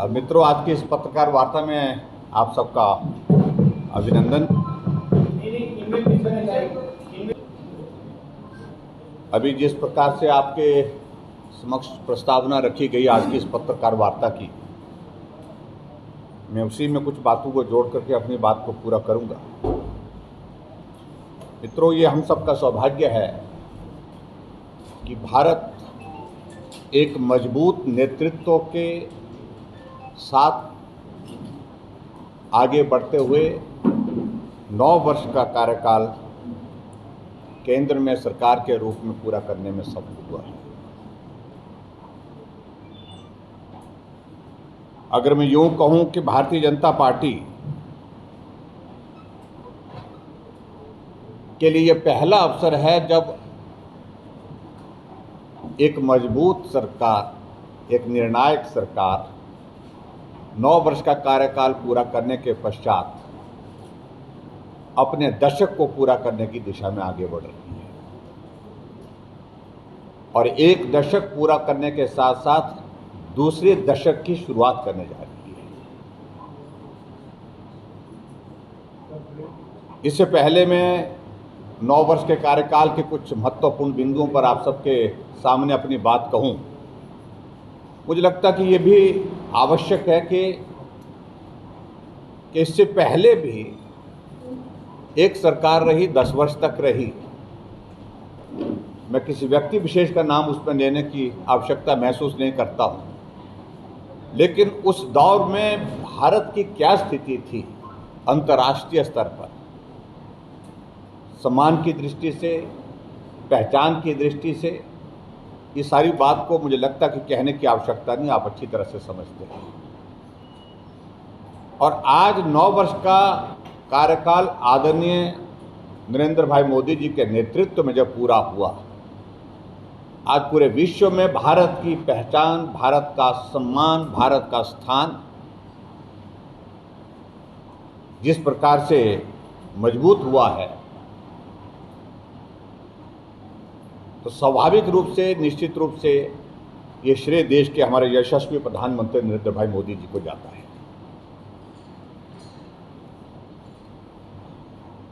मित्रों, आज की इस पत्रकार वार्ता में आप सबका अभिनंदन। अभी जिस प्रकार से आपके समक्ष प्रस्तावना रखी गई आज की इस पत्रकार वार्ता की, मैं उसी में कुछ बातों को जोड़ करके अपनी बात को पूरा करूंगा। मित्रों, ये हम सबका सौभाग्य है कि भारत एक मजबूत नेतृत्व के साथ आगे बढ़ते हुए 9 वर्ष का कार्यकाल केंद्र में सरकार के रूप में पूरा करने में सफल हुआ है। अगर मैं यूं कहूं कि भारतीय जनता पार्टी के लिए यह पहला अवसर है जब एक मजबूत सरकार, एक निर्णायक सरकार 9 वर्ष का कार्यकाल पूरा करने के पश्चात अपने दशक को पूरा करने की दिशा में आगे बढ़ रही है और एक दशक पूरा करने के साथ साथ दूसरे दशक की शुरुआत करने जा रही है। इससे पहले मैं 9 वर्ष के कार्यकाल के कुछ महत्वपूर्ण बिंदुओं पर आप सबके सामने अपनी बात कहूं। मुझे लगता है कि ये भी आवश्यक है कि इससे पहले भी एक सरकार रही, 10 वर्ष तक रही। मैं किसी व्यक्ति विशेष का नाम उसमें लेने की आवश्यकता महसूस नहीं करता हूं, लेकिन उस दौर में भारत की क्या स्थिति थी अंतर्राष्ट्रीय स्तर पर, सम्मान की दृष्टि से, पहचान की दृष्टि से, ये सारी बात को मुझे लगता है कि कहने की आवश्यकता नहीं, आप अच्छी तरह से समझते हैं। और आज 9 वर्ष का कार्यकाल आदरणीय नरेंद्र भाई मोदी जी के नेतृत्व में जब पूरा हुआ, आज पूरे विश्व में भारत की पहचान, भारत का सम्मान, भारत का स्थान जिस प्रकार से मजबूत हुआ है, तो स्वाभाविक रूप से, निश्चित रूप से ये श्रेय देश के हमारे यशस्वी प्रधानमंत्री नरेंद्र भाई मोदी जी को जाता है।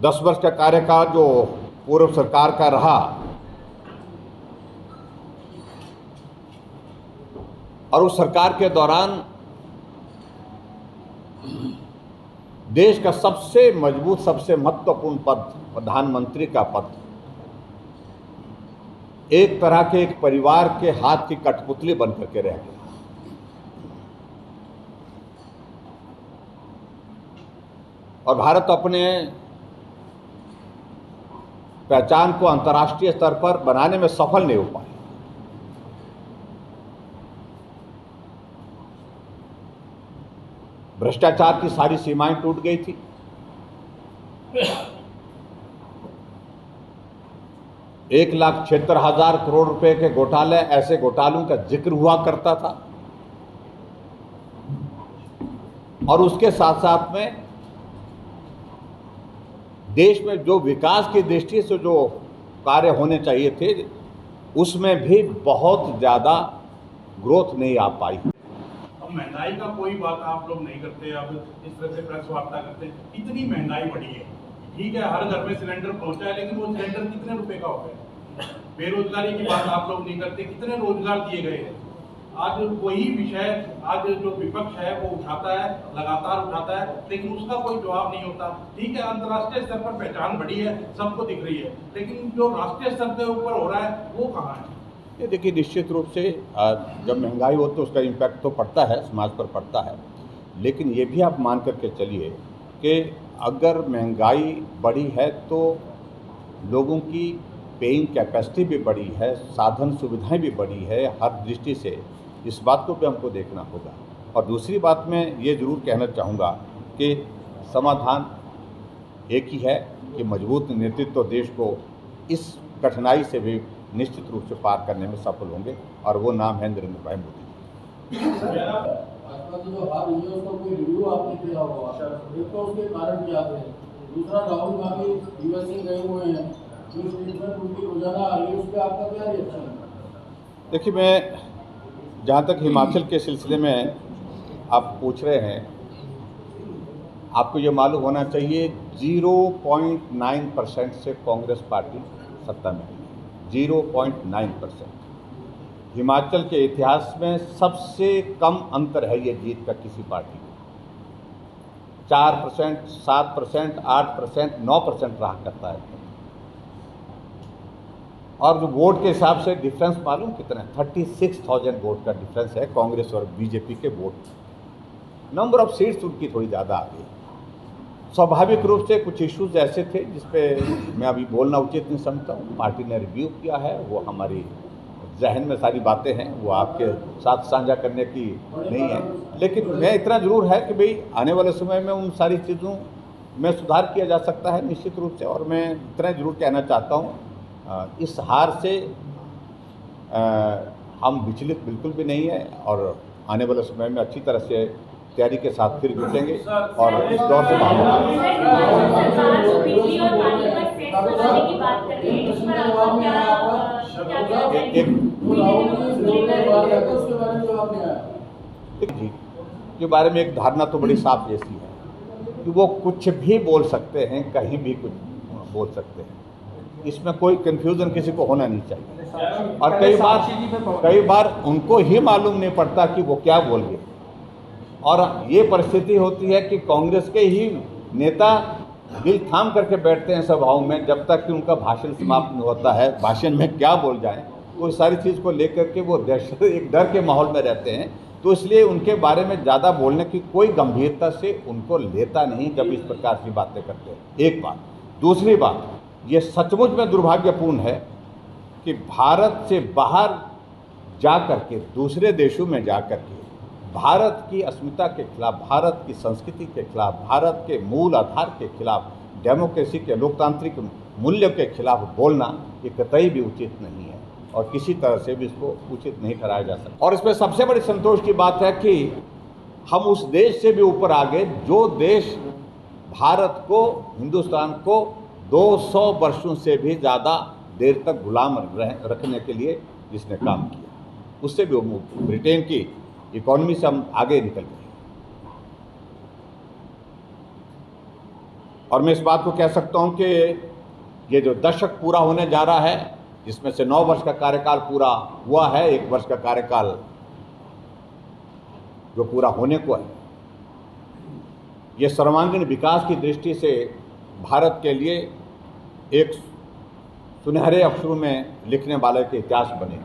10 वर्ष का कार्यकाल जो पूर्व सरकार का रहा और उस सरकार के दौरान देश का सबसे मजबूत, सबसे महत्वपूर्ण पद, प्रधानमंत्री का पद, एक तरह के एक परिवार के हाथ की कठपुतली बनकर के रह गया। और भारत अपने पहचान को अंतर्राष्ट्रीय स्तर पर बनाने में सफल नहीं हो पाया। भ्रष्टाचार की सारी सीमाएं टूट गई थी। $1,76,000 करोड़ रुपए के घोटाले, ऐसे घोटालों का जिक्र हुआ करता था। और उसके साथ साथ में देश में जो विकास की दृष्टि से जो कार्य होने चाहिए थे, उसमें भी बहुत ज़्यादा ग्रोथ नहीं आ पाई। अब महंगाई का कोई बात आप लोग नहीं करते, अब इस तरह से प्रेस वार्ता करते हैं। इतनी महंगाई बढ़ी है, ठीक है, हर घर में सिलेंडर पहुंचा है, लेकिन वो सिलेंडर कितने रुपए का हो गया? बेरोजगारी की बात आप लोग नहीं करते, कितने रोजगार दिए गए हैं? आज वही विषय आज जो विपक्ष है वो उठाता है, लगातार उठाता है, लेकिन उसका कोई जवाब नहीं होता। ठीक है, अंतर्राष्ट्रीय स्तर पर पहचान बढ़ी है, सबको दिख रही है, लेकिन जो राष्ट्रीय स्तर के ऊपर हो रहा है वो कहाँ है? ये देखिए, निश्चित रूप से जब महंगाई हो तो उसका इम्पैक्ट तो पड़ता है, समाज पर पड़ता है, लेकिन ये भी आप मान करके चलिए कि अगर महंगाई बढ़ी है तो लोगों की पेइंग कैपेसिटी भी बढ़ी है, साधन सुविधाएं भी बढ़ी है। हर दृष्टि से इस बात को भी हमको देखना होगा। और दूसरी बात मैं ये ज़रूर कहना चाहूँगा कि समाधान एक ही है कि मजबूत नेतृत्व देश को इस कठिनाई से भी निश्चित रूप से पार करने में सफल होंगे, और वो नाम है नरेंद्र भाई मोदी जी। देखिए, मैं जहाँ तक हिमाचल के सिलसिले में आप पूछ रहे हैं, आपको ये मालूम होना चाहिए 0.9% से कांग्रेस पार्टी सत्ता में आई है। 0.9%। हिमाचल के इतिहास में सबसे कम अंतर है ये जीत का किसी पार्टी का। 4%, 7%, 8%, 9% रहा करता है। और जो वोट के हिसाब से डिफरेंस मालूम कितना है? 36,000 वोट का डिफरेंस है कांग्रेस और बीजेपी के वोट। नंबर ऑफ सीट्स उनकी थोड़ी ज़्यादा आ गई। स्वाभाविक रूप से कुछ इश्यूज ऐसे थे जिस पे मैं अभी बोलना उचित नहीं समझता हूँ। पार्टी ने रिव्यू किया है, वो हमारी जहन में सारी बातें हैं, वो आपके साथ साझा करने की नहीं है। लेकिन मैं इतना ज़रूर है कि भाई आने वाले समय में उन सारी चीज़ों में सुधार किया जा सकता है निश्चित रूप से। और मैं इतना ज़रूर कहना चाहता हूँ, इस हार से हम विचलित बिल्कुल भी नहीं है और आने वाले समय में अच्छी तरह से तैयारी के साथ फिर जुटेंगे और इस दौर से जी के बारे में एक धारणा तो बड़ी साफ जैसी है कि वो कुछ भी बोल सकते हैं, कहीं भी कुछ बोल सकते हैं। इसमें कोई कंफ्यूजन किसी को होना नहीं चाहिए। और कई बार उनको ही मालूम नहीं पड़ता कि वो क्या बोल गए। और ये परिस्थिति होती है कि कांग्रेस के ही नेता दिल थाम करके बैठते हैं सभाओं में जब तक कि उनका भाषण समाप्त नहीं होता है। भाषण में क्या बोल जाएं, वो सारी चीज़ को लेकर के वो दहशत, एक डर के माहौल में रहते हैं। तो इसलिए उनके बारे में ज़्यादा बोलने की कोई गंभीरता से उनको लेता नहीं जब इस प्रकार की बातें करते हैं। एक बात। दूसरी बात, ये सचमुच में दुर्भाग्यपूर्ण है कि भारत से बाहर जा कर के, दूसरे देशों में जा कर के भारत की अस्मिता के खिलाफ, भारत की संस्कृति के खिलाफ, भारत के मूल आधार के खिलाफ, डेमोक्रेसी के लोकतांत्रिक मूल्यों के खिलाफ बोलना ये कतई भी उचित नहीं है और किसी तरह से भी इसको उचित नहीं ठहराया जा सकता। और इसमें सबसे बड़ी संतोष की बात है कि हम उस देश से भी ऊपर आ गए जो देश भारत को, हिंदुस्तान को 200 वर्षों से भी ज़्यादा देर तक गुलाम रखने के लिए जिसने काम किया, उससे भी ब्रिटेन की इकोनॉमी से हम आगे निकल गए। और मैं इस बात को कह सकता हूं कि ये जो दशक पूरा होने जा रहा है, जिसमें से 9 वर्ष का कार्यकाल पूरा हुआ है, 1 वर्ष का कार्यकाल जो पूरा होने को है, ये सर्वांगीण विकास की दृष्टि से भारत के लिए एक सुनहरे अक्षरों में लिखने वाले के इतिहास बने।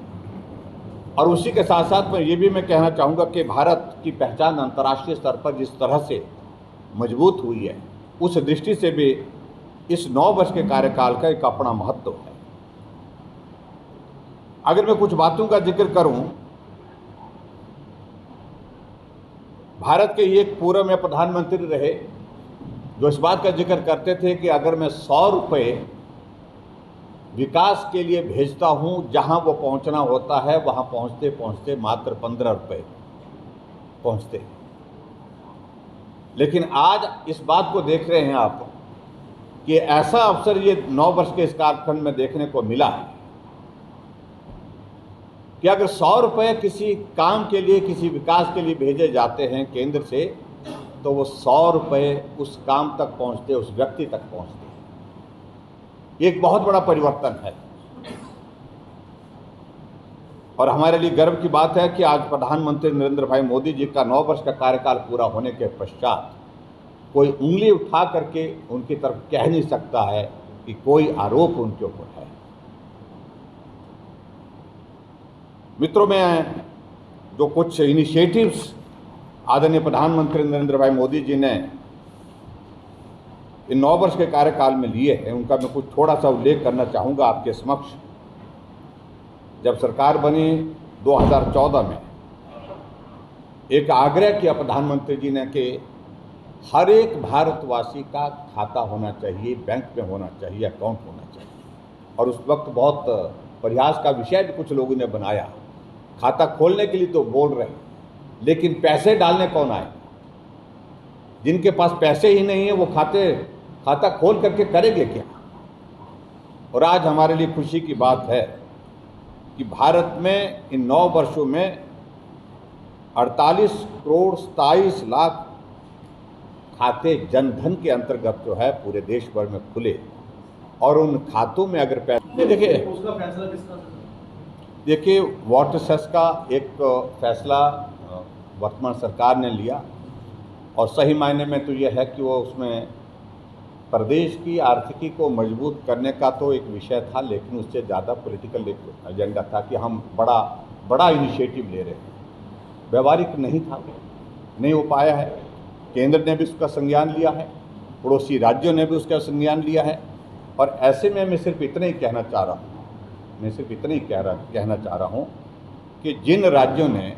और उसी के साथ साथ मैं ये भी मैं कहना चाहूँगा कि भारत की पहचान अंतर्राष्ट्रीय स्तर पर जिस तरह से मजबूत हुई है, उस दृष्टि से भी इस 9 वर्ष के कार्यकाल का एक अपना महत्व है। अगर मैं कुछ बातों का जिक्र करूं, भारत के एक पूर्व में प्रधानमंत्री रहे जो इस बात का जिक्र करते थे कि अगर मैं 100 रुपये विकास के लिए भेजता हूं, जहां वो पहुंचना होता है वहां पहुंचते पहुंचते मात्र 15 रुपये पहुंचते। लेकिन आज इस बात को देख रहे हैं आप कि ऐसा अवसर ये 9 वर्ष के इस कालखंड में देखने को मिला है कि अगर 100 रुपये किसी काम के लिए, किसी विकास के लिए भेजे जाते हैं केंद्र से, तो वो 100 रुपये उस काम तक पहुंचते, उस व्यक्ति तक पहुंचते। एक बहुत बड़ा परिवर्तन है और हमारे लिए गर्व की बात है कि आज प्रधानमंत्री नरेंद्र भाई मोदी जी का 9 वर्ष का कार्यकाल पूरा होने के पश्चात कोई उंगली उठा करके उनकी तरफ कह नहीं सकता है कि कोई आरोप उनके ऊपर है। मित्रों, में जो कुछ इनिशिएटिव्स आदरणीय प्रधानमंत्री नरेंद्र भाई मोदी जी ने इन 9 वर्ष के कार्यकाल में लिए हैं, उनका मैं कुछ थोड़ा सा उल्लेख करना चाहूँगा आपके समक्ष। जब सरकार बनी 2014 में, एक आग्रह किया प्रधानमंत्री जी ने कि हर एक भारतवासी का खाता होना चाहिए, बैंक में होना चाहिए, अकाउंट होना चाहिए। और उस वक्त बहुत प्रयास का विषय भी कुछ लोगों ने बनाया। खाता खोलने के लिए तो बोल रहे, लेकिन पैसे डालने कौन आए? जिनके पास पैसे ही नहीं है वो खाता खोल करके करेंगे क्या? और आज हमारे लिए खुशी की बात है कि भारत में इन 9 वर्षों में 48 करोड़ 27 लाख खाते जनधन के अंतर्गत जो है पूरे देश भर में खुले, और उन खातों में अगर पैसे देखिए, उसका फैसला किसका? देखिए वाटर सेस का एक फैसला वर्तमान सरकार ने लिया, और सही मायने में तो यह है कि वो उसमें प्रदेश की आर्थिकी को मजबूत करने का तो एक विषय था, लेकिन उससे ज़्यादा पॉलिटिकल एक एजेंडा था कि हम बड़ा इनिशिएटिव ले रहे हैं। व्यवहारिक नहीं था, नहीं हो पाया है। केंद्र ने भी उसका संज्ञान लिया है, पड़ोसी राज्यों ने भी उसका संज्ञान लिया है, और ऐसे में मैं सिर्फ इतना ही कहना चाह रहा हूँ कि जिन राज्यों ने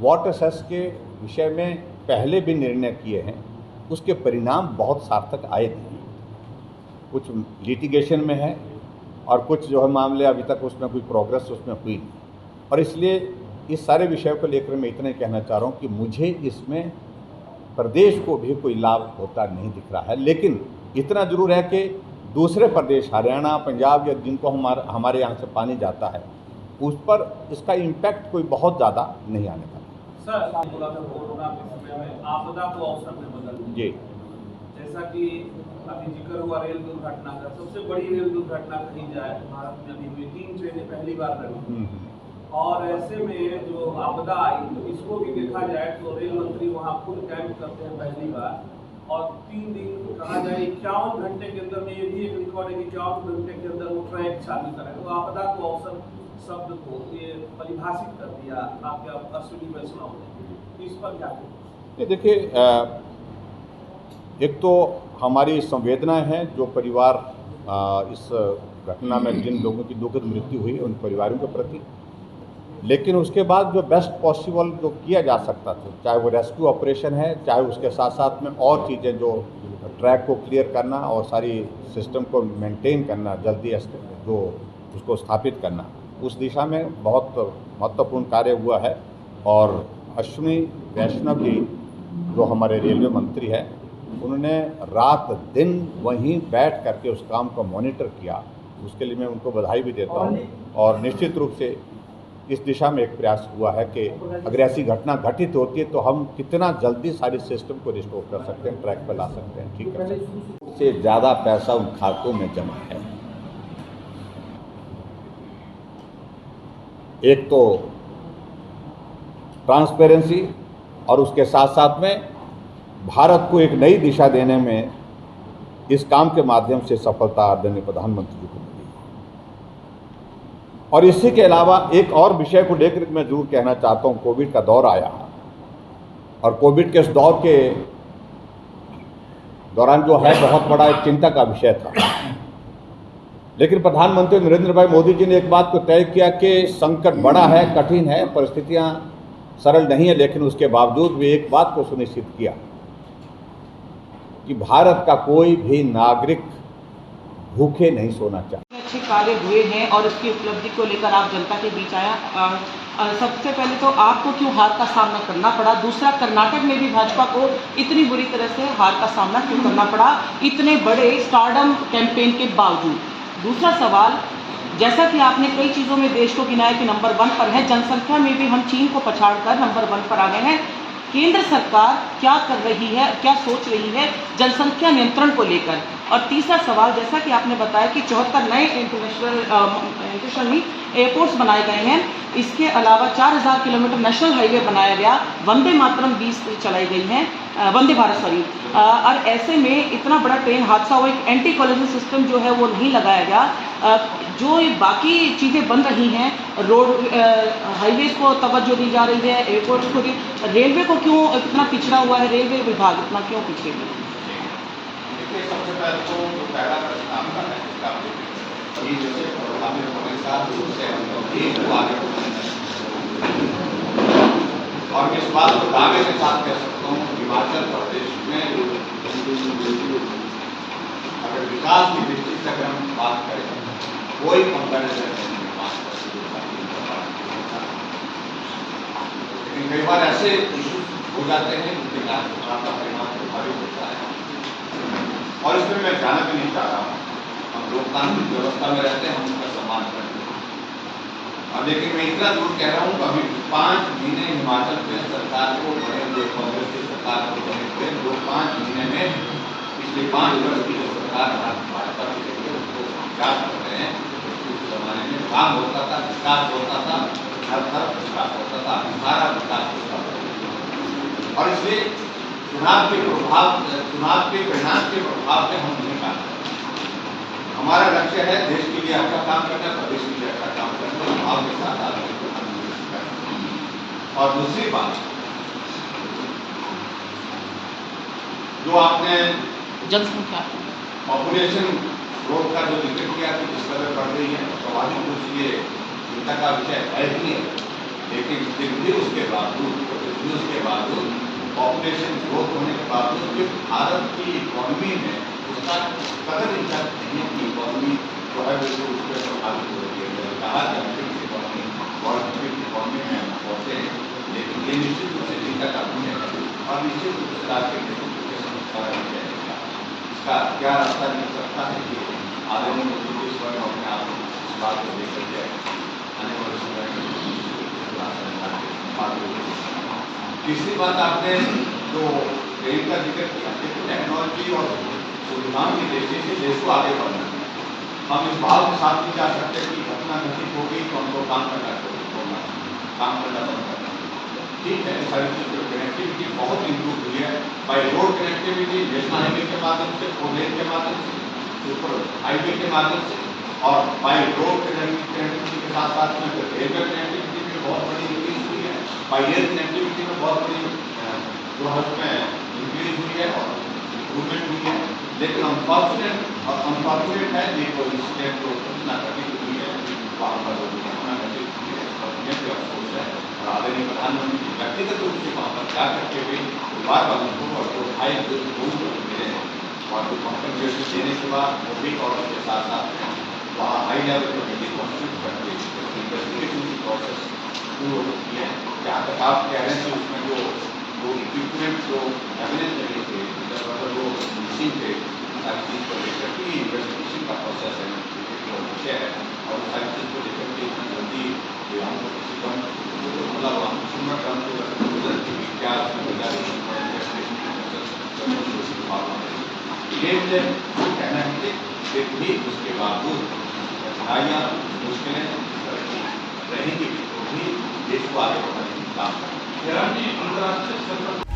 वाटर सेस के विषय में पहले भी निर्णय किए हैं उसके परिणाम बहुत सार्थक आए थे। कुछ लिटिगेशन में है और कुछ जो है मामले अभी तक उसमें कोई प्रोग्रेस उसमें हुई नहीं, और इसलिए इस सारे विषयों को लेकर मैं इतना ही कहना चाह रहा हूँ कि मुझे इसमें प्रदेश को भी कोई लाभ होता नहीं दिख रहा है। लेकिन इतना जरूर है कि दूसरे प्रदेश हरियाणा, पंजाब या जिनको हमारे यहाँ से पानी जाता है उस पर इसका इम्पैक्ट कोई बहुत ज़्यादा नहीं आने वाला। सर, बोला था कोरोना के समय में आपदा को अवसर में बदल दिया। जी, जैसा कि अभी जिक्र हुआ रेल दुर्घटना का, सबसे बड़ी रेल दुर्घटना कही जाए भारत में अभी हुई, 3 ट्रेनें पहली बार लगी, और ऐसे में जो आपदा आई तो इसको भी देखा जाए तो रेल मंत्री वहाँ फुल कैंप करते हैं पहली बार, और 3 दिन कहा जाए 51 घंटे के अंदर में, ये भी एक रिकॉर्ड है कि 51 घंटे के अंदर वो ट्रैक चालू करें। तो आपदा को अवसर शब्द को ये परिभाषित कर दिया आपके अश्विनी वैष्णव ने, इस पर क्या कहें? ये देखिए, एक तो हमारी संवेदनाएं हैं जो परिवार इस घटना में जिन लोगों की दुखद मृत्यु हुई उन परिवारों के प्रति, लेकिन उसके बाद जो बेस्ट पॉसिबल जो किया जा सकता था, चाहे वो रेस्क्यू ऑपरेशन है, चाहे उसके साथ साथ में और चीज़ें जो ट्रैक को क्लियर करना और सारी सिस्टम को मेंटेन करना, जल्दी जो उसको स्थापित करना, उस दिशा में बहुत महत्वपूर्ण कार्य हुआ है। और अश्विनी वैष्णव जी जो हमारे रेलवे मंत्री हैं, उन्होंने रात दिन वहीं बैठ करके उस काम को मॉनिटर किया, उसके लिए मैं उनको बधाई भी देता हूँ। और निश्चित रूप से इस दिशा में एक प्रयास हुआ है कि अगर ऐसी घटना घटित होती है तो हम कितना जल्दी सारी सिस्टम को रिस्टोर कर सकते हैं, ट्रैक पर ला सकते हैं, ठीक है। उससे ज़्यादा पैसा उन खातों में जमा है। एक तो ट्रांसपेरेंसी, और उसके साथ साथ में भारत को एक नई दिशा देने में इस काम के माध्यम से सफलता आदरणीय प्रधानमंत्री जी को मिली। और इसी के अलावा एक और विषय को लेकर मैं जरूर कहना चाहता हूँ, कोविड का दौर आया, और कोविड के इस दौर के दौरान जो है बहुत बड़ा एक चिंता का विषय था, लेकिन प्रधानमंत्री नरेंद्र भाई मोदी जी ने एक बात को तय किया कि संकट बड़ा है, कठिन है, परिस्थितियां सरल नहीं है, लेकिन उसके बावजूद भी एक बात को सुनिश्चित किया कि भारत का कोई भी नागरिक भूखे नहीं सोना चाहिए। अच्छे कार्य हुए हैं और इसकी उपलब्धि को लेकर आप जनता के बीच आया। सबसे पहले तो आपको क्यों हार का सामना करना पड़ा? दूसरा, कर्नाटक में भी भाजपा को इतनी बुरी तरह से हार का सामना क्यों करना पड़ा इतने बड़े स्टारडम कैंपेन के बावजूद? दूसरा सवाल, जैसा कि आपने कई चीज़ों में देश को गिनाया कि नंबर 1 पर है, जनसंख्या में भी हम चीन को पछाड़कर नंबर 1 पर आ गए हैं। केंद्र सरकार क्या कर रही है, क्या सोच रही है जनसंख्या नियंत्रण को लेकर? और तीसरा सवाल, जैसा कि आपने बताया कि 74 नए इंटरनेशनल एयरपोर्ट्स बनाए गए हैं, इसके अलावा 4000 किलोमीटर नेशनल हाईवे बनाया गया, वंदे मातरम 20 चलाई गई हैं, वंदे भारत सॉरी, और ऐसे में इतना बड़ा ट्रेन हादसा हुआ, एक एंटी कोलिजन सिस्टम जो है वो नहीं लगाया गया। जो बाकी चीज़ें बन रही हैं, रोड हाईवेज को तवज्जो दी जा रही है, एयरपोर्ट्स को, रेलवे को क्यों इतना पिछड़ा हुआ है, रेलवे विभाग इतना क्यों पिछड़े हुए? देखिए, सबसे पहले तो जो पहला प्रश्न आपका है, इसका ये जैसे हमें हमेशा दूर से हम लोग एक आगे, और इस बात को दावे के साथ कह सकता हूँ, हिमाचल प्रदेश में अगर विकास की दृष्टि से अगर हम बात करें, कोई कंपैरिजन नहीं। लेकिन कई बार ऐसे इशू हो जाते हैं जिनके कारण आपका परिणाम प्रभावित होता है, और इसमें मैं जाना भी नहीं चाह रहा हूँ। हम लोकतांत्रिक व्यवस्था में रहते हैं, हम उसका सम्मान करते हैं, और लेकिन मैं इतना जरूर कह रहा हूँ कि अभी 5 महीने हिमाचल प्रदेश सरकार को बने हुए, कांग्रेस की सरकार को बने हुए, जो 5 महीने में पिछले 5 वर्ष की जो सरकार भाजपा की रही है उसको विकास कर रहे हैं। उस जमाने में काम होता था, विकास होता था, हर तरफ विकास होता था, सारा विकास होता था। और इसलिए चुनाव के परिणाम के प्रभाव से हम नहीं काम करते। हमारा लक्ष्य है देश के लिए अच्छा काम करना, प्रदेश के लिए अच्छा काम करना, भाव के साथ आगे बढ़ना। और दूसरी बात जो आपने जनसंख्या पॉपुलेशन ग्रोथ का जो जिक्र किया कि किस कदर बढ़ रही है, स्वाभाविक रूप से ये चिंता का विषय है ही है। लेकिन फिर भी उसके बावजूद पॉपुलेशन ग्रोथ होने के बावजूद भी भारत की इकोनॉमी में उसका कदर इम्पैक्ट नहीं है कि इकोनॉमी जो है वो उस पर प्रभावित हो रही है। मैंने कहा कि अमेरिकी इकोनॉमी वर्ल्ड इकोनॉमी में हम पहुँचे हैं, लेकिन ये निश्चित रूप से चिंता का विषय है और निश्चित रूप से राज्य के नेतृत्व के समस्या है। इसका क्या रास्ता मिल सकता है कि आदरणीय मोदी स्वयं अपने आप इस बात को लेकर के आने वाले समय में। तीसरी बात आपने जो ट्रेन का जिक्र किया, देखो टेक्नोलॉजी और सुविधाओं की दृष्टि से देश को आगे बढ़ना है। हम इस भाव के साथ नहीं जा सकते कि घटना घटित हो गई तो हमको काम करना छोड़ना, काम करना बंद करना। ठीक है, सारी चीज़ कनेक्टिविटी बहुत इम्प्रूव हुई है, by road connectivity, national highway के माध्यम से, 4 लेन के माध्यम से, सुपर हाईवे के माध्यम से, और बाई रोड कनेक्टिविटी के साथ साथ में रेलवे कनेक्टिविटी में बहुत बड़ी इंक्रीज हुई है, बाई एयर कनेक्टिविटी में बहुत बड़ी जो है उसमें इंक्रीज हुई है और इम्प्रूवमेंट हुई है। लेकिन अनफॉर्चुनेट है ये कोई इंसिडेंट जो घटना घटित हुई है वहाँ पर घटना घटित हुई है और अफसोस है। और आदरणीय प्रधानमंत्री जी व्यक्तिगत रूप से वहाँ पर जा करके भी परिवार वालों को और जो भाई मिले हैं और जो कॉम्पनसेशन देने के बाद वो भी और उसके साथ साथ वहाँ हाई लेवल पर मीटिंग कॉन्स्टिट्यूट करके इन्वेस्टिगेशन की प्रोसेस शुरू होती है। जहाँ तक आप कह रहे हैं कि उसमें जो इक्विपमेंट जो एविडेंस लगे थे, जो मिसिंग थे, सारी चीज़ को लेकर के इन्वेस्टिगेशन का प्रोसेस है, विषय है और सारी चीज़ को लेकर के इतना जल्दी हमको किसी कम मतलब हम सुनना कम क्या ये मुझे कहना है कि भी उसके बावजूद कठिनाइयाँ मुश्किलें रहेंगी तो भी देश को आगे बढ़ाने की काम करें। अंतर्राष्ट्रीय स्तर पर